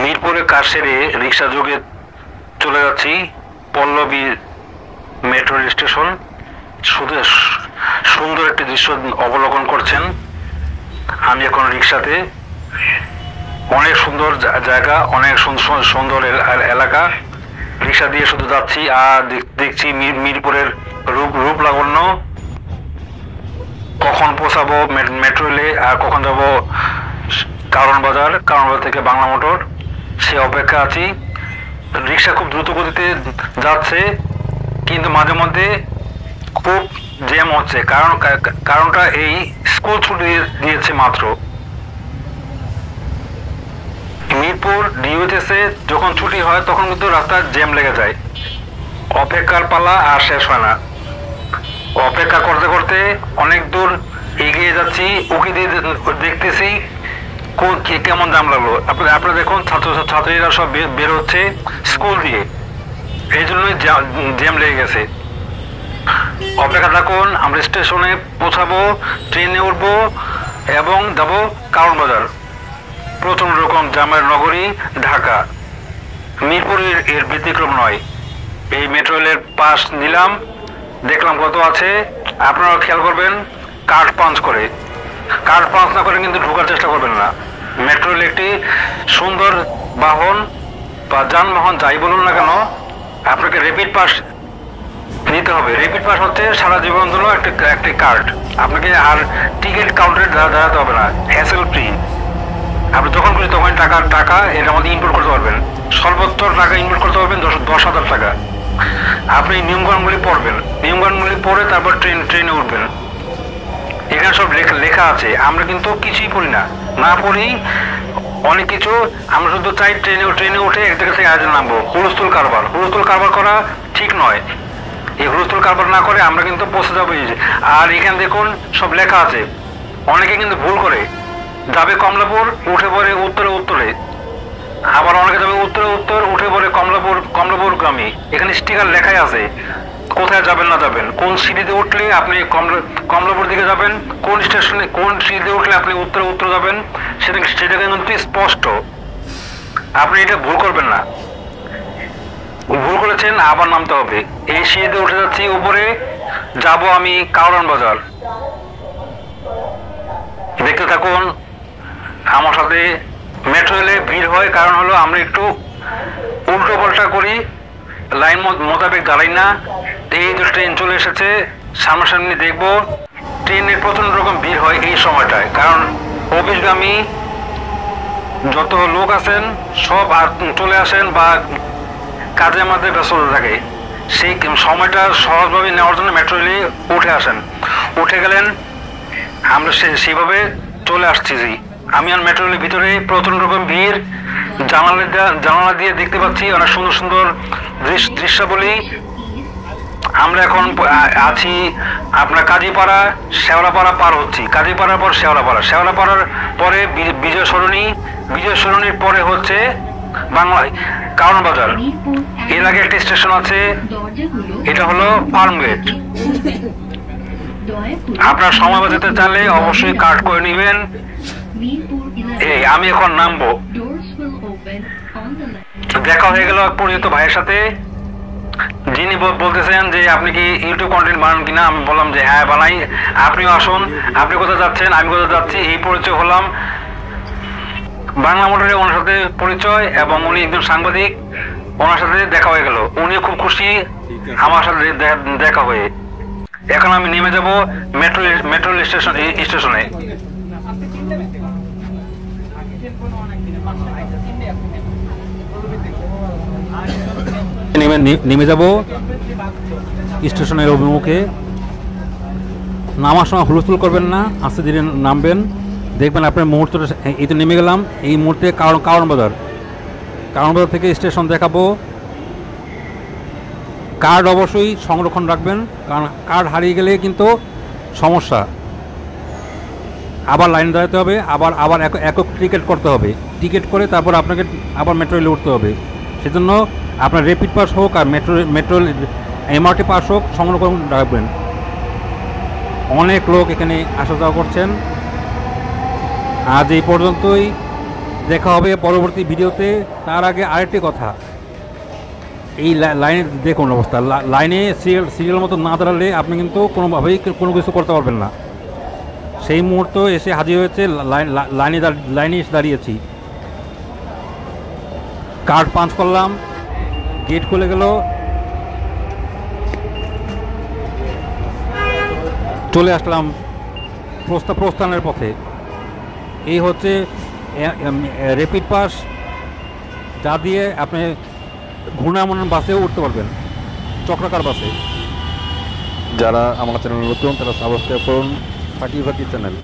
মিরপুরে কাজ সেরে রিক্সা যোগে চলে যাচ্ছি পল্লবী মেট্রো স্টেশন। শুধু সুন্দর একটি দৃশ্য অবলোকন করছেন। আমি এখন রিক্সাতে, অনেক সুন্দর জায়গা, অনেক সুন্দর এলাকা। রিক্সা দিয়ে শুধু যাচ্ছি আর দেখছি মিরপুরের রূপ লাবণ্য। কখন পৌঁছাবো মেট্রো রেলে আর কখন যাব কারণ বাজার থেকে বাংলা মোটর, সে অপেক্ষা আছি। রিক্সা খুব দ্রুত গতিতে যাচ্ছে, কিন্তু মাঝে মধ্যে খুব জ্যাম হচ্ছে। কারণটা এই স্কুল ছুটি দিয়েছে মাত্র। মিরপুর ডিওএইচএসে যখন ছুটি হয় তখন কিন্তু রাস্তায় জ্যাম লেগে যায়। অপেক্ষার পালা আর শেষ হয় না। অপেক্ষা করতে করতে অনেক দূর এগিয়ে যাচ্ছি, উকি দিয়ে দেখতেছি কেমন জ্যাম লাগলো। আপনারা দেখুন, ছাত্রীরা সব বের হচ্ছে স্কুল দিয়ে, এই জন্যই জ্যাম লেগে গেছে। অপেক্ষা থাকুন, আমরা স্টেশনে পৌঁছাবো, ট্রেনে উঠবো এবং যাবো কারণ বাজার। প্রথম রকম জামের নগরী ঢাকা। মিরপুরের এর ব্যতিক্রম নয়। এই মেট্রো রেলের পাস নিলাম, দেখলাম কত আছে। আপনারা খেয়াল করবেন, কার্ড পাঞ্চ করে, কার্ড পাঞ্চ না করে কিন্তু ঢোকার চেষ্টা করবেন না। মেট্রো রেল একটি সুন্দর বাহন বা যানবাহন যাই বলুন না কেন, আপনাকে র্যাপিড পাস নিতে হবে। র্যাপিড পাস হচ্ছে সারা জীবনের জন্য একটি কার্ড। আপনাকে আর টিকিট কাউন্টারে দাঁড়াতে হবে না, হ্যাসেল ফ্রি। আপনি যখন খুশি তখন টাকা এর মধ্যে ইনপুট করতে পারবেন। সর্বোচ্চ টাকা ইনপুট করতে পারবেন 10,000 টাকা। আপনি নিয়মকানুনগুলি পড়বেন, নিয়মকানুনগুলি পড়ে তারপর ট্রেনে উঠবেন। এখানে সব লেখা আছে, আমরা কিন্তু কিছুই পড়ি না পড়ি অনেক কিছু। আমরা শুধু চাই ট্রেনে উঠে এক জায়গা থেকে আরেক নামবো। হুলস্থুল কারবার করা ঠিক নয়। এই হুলস্থুল কারবার না করে আমরা কিন্তু পৌঁছে যাবো। আর এখানে দেখুন সব লেখা আছে। অনেকে কিন্তু ভুল করে, যাবে কমলাপুর, উঠে পড়ে উত্তরে। আবার অনেকে যাবে উত্তর, উঠে পড়ে কমলাপুর গ্রামে। এখানে স্টিকার লেখাই আছে কোথায় যাবেন না যাবেন, কোন সিঁড়িতে উঠলে আপনি কমলাপুর দিকে যাবেন, কোন স্টেশনে কোন সিঁড়িতে উঠলে আপনি উত্তর যাবেন, সেটা কিন্তু স্পষ্ট। আপনি এটা ভুল করবেন না। ভুল করেছেন আবার নামতে হবে। এই সিঁড়িতে উঠে যাচ্ছি উপরে, যাব আমি কারণ বাজার। দেখতে থাকুন আমার সাথে। মেট্রো রেলে ভিড় হয়, কারণ হলো আমরা একটু উল্টো পাল্টা করি, লাইন মোতাবেক দাঁড়াই না। এই যে ট্রেন চলে এসেছে, সামনাসামনি দেখবো। ট্রেনের প্রচন্ড রকম ভিড় হয় এই সময়টায়, কারণ অফিসগামী যত লোক আছেন সব চলে আসেন বা কাজের মধ্যে ব্যস্ত থাকে। সেই সময়টা সহজভাবে নেওয়ার জন্য মেট্রো রেলে উঠে আসেন। উঠে গেলেন, আমরা সেইভাবে চলে আসছি। আমি আর মেট্রো রেলের ভিতরে প্রচন্ড রকম ভিড়। জানালা দিয়ে দেখতে পাচ্ছি অনেক সুন্দর সুন্দর দৃশ্যাবলী। আমরা এখন আছি আপনার কাজীপাড়া, শেওড়াপাড়া পার হচ্ছি। কাজীপাড়ার পর শেওড়াপাড়ার পরে বিজয় সরণির পরে হচ্ছে বাংলায় কারণ বাজার। এর আগে একটা স্টেশন আছে, এটা হলো ফার্মগেট। আপনার সময় বাঁচাতে চাইলে অবশ্যই কার্ড করে নেবেন। এই আমি এখন নামবো। দেখা হয়ে গেল পরিচিত ভাইয়ের সাথে, যিনি বলতেছেন যে আপনি কি ইউটিউব কন্টেন্ট বানান কিনা। আমি বললাম যে হ্যাঁ বানাই, আপনিও আসুন। আপনি কোথায় যাচ্ছেন, আমি কোথায় যাচ্ছি, এই পরিচয় হলাম। বাংলা মোটরে ওনার সাথে পরিচয়, এবং উনি একজন সাংবাদিক। ওনার সাথে দেখা হয়ে গেল, উনি খুব খুশি আমার সাথে দেখা হয়ে। এখন আমি নেমে যাব মেট্রো স্টেশনে। নেমে যাব স্টেশনের অভিমুখে। নামার সময় হুলস্থুল করবেন না, আস্তে ধীরে নামবেন। দেখবেন আপনার মুহূর্তটা, এই তো নেমে গেলাম। এই মুহূর্তে কারণ বাজার থেকে স্টেশন দেখাবো। কার্ড অবশ্যই সংরক্ষণ রাখবেন, কারণ কার্ড হারিয়ে গেলে কিন্তু সমস্যা। আবার লাইন দাঁড়াতে হবে, আবার একক টিকিট করতে হবে। টিকিট করে তারপর আপনাকে আবার মেট্রো রেলে উঠতে হবে। সেজন্য আপনার র্যাপিড পাস হোক আর মেট্রো এমআরটি পাস হোক, সংরক্ষণ রাখবেন। অনেক লোক এখানে আসা যাওয়া করছেন। আজ এই পর্যন্তই। দেখা হবে পরবর্তী ভিডিওতে। তার আগে আরেকটি কথা, এই লাইনে দেখুন অবস্থা, লাইনে সিরিয়াল মতো না দাঁড়ালে আপনি কিন্তু কোনোভাবেই কোনো কিছু করতে পারবেন না। সেই মুহূর্ত এসে হাজির হয়েছে, লাইনে এসে দাঁড়িয়েছি, কার্ড পাঞ্চ করলাম, গেট খুলে গেল, চলে আসলাম প্রস্থানের পথে। এই হচ্ছে র্যাপিড পাস, যা দিয়ে আপনি ঘূর্ণায়মান বাসেও উঠতে পারবেন, চক্রাকার বাসে। যারা আমার চ্যানেল নতুন তারা সাবস্ক্রাইব করুন ফাঁকি চ্যানেল।